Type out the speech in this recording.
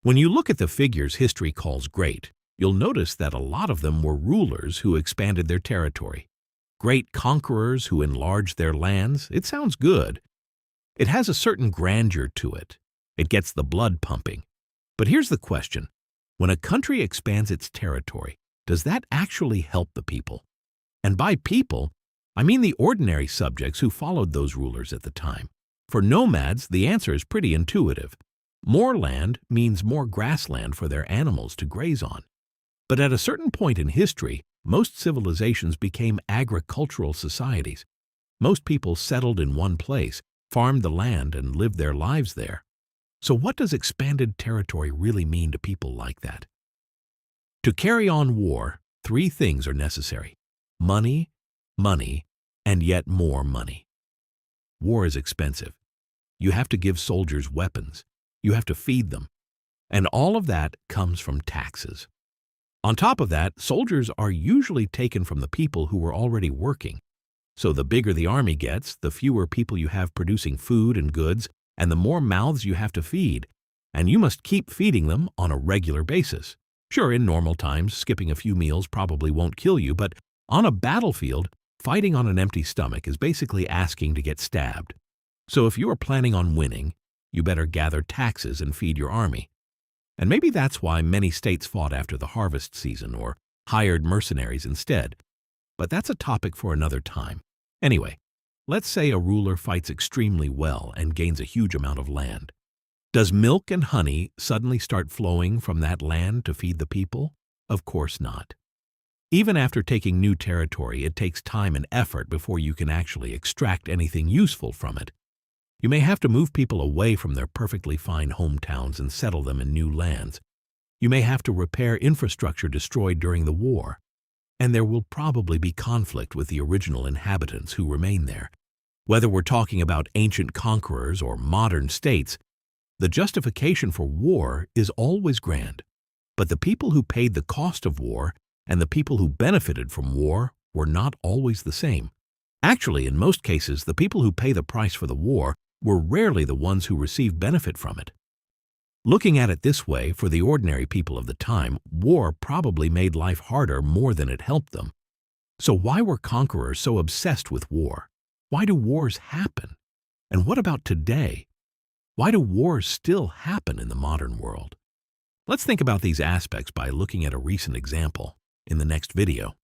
When you look at the figures history calls great, you'll notice that a lot of them were rulers who expanded their territory. Great conquerors who enlarged their lands. It sounds good. It has a certain grandeur to it. It gets the blood pumping. But here's the question. When a country expands its territory, does that actually help the people? And by people, I mean the ordinary subjects who followed those rulers at the time. For nomads, the answer is pretty intuitive. More land means more grassland for their animals to graze on. But at a certain point in history, most civilizations became agricultural societies. Most people settled in one place, farmed the land, and lived their lives there. So what does expanded territory really mean to people like that? To carry on war, three things are necessary: money, money, and yet more money. War is expensive. You have to give soldiers weapons. You have to feed them. And all of that comes from taxes. On top of that, soldiers are usually taken from the people who were already working. So the bigger the army gets, the fewer people you have producing food and goods, and the more mouths you have to feed. And you must keep feeding them on a regular basis. Sure, in normal times, skipping a few meals probably won't kill you, but on a battlefield, fighting on an empty stomach is basically asking to get stabbed. So if you are planning on winning, you better gather taxes and feed your army. And maybe that's why many states fought after the harvest season or hired mercenaries instead. But that's a topic for another time. Anyway, let's say a ruler fights extremely well and gains a huge amount of land. Does milk and honey suddenly start flowing from that land to feed the people? Of course not. Even after taking new territory, it takes time and effort before you can actually extract anything useful from it. You may have to move people away from their perfectly fine hometowns and settle them in new lands. You may have to repair infrastructure destroyed during the war. And there will probably be conflict with the original inhabitants who remain there. Whether we're talking about ancient conquerors or modern states, the justification for war is always grand. But the people who paid the cost of war and the people who benefited from war were not always the same. Actually, in most cases, the people who pay the price for the war were rarely the ones who received benefit from it. Looking at it this way, for the ordinary people of the time, war probably made life harder more than it helped them. So why were conquerors so obsessed with war? Why do wars happen? And what about today? Why do wars still happen in the modern world? Let's think about these aspects by looking at a recent example in the next video.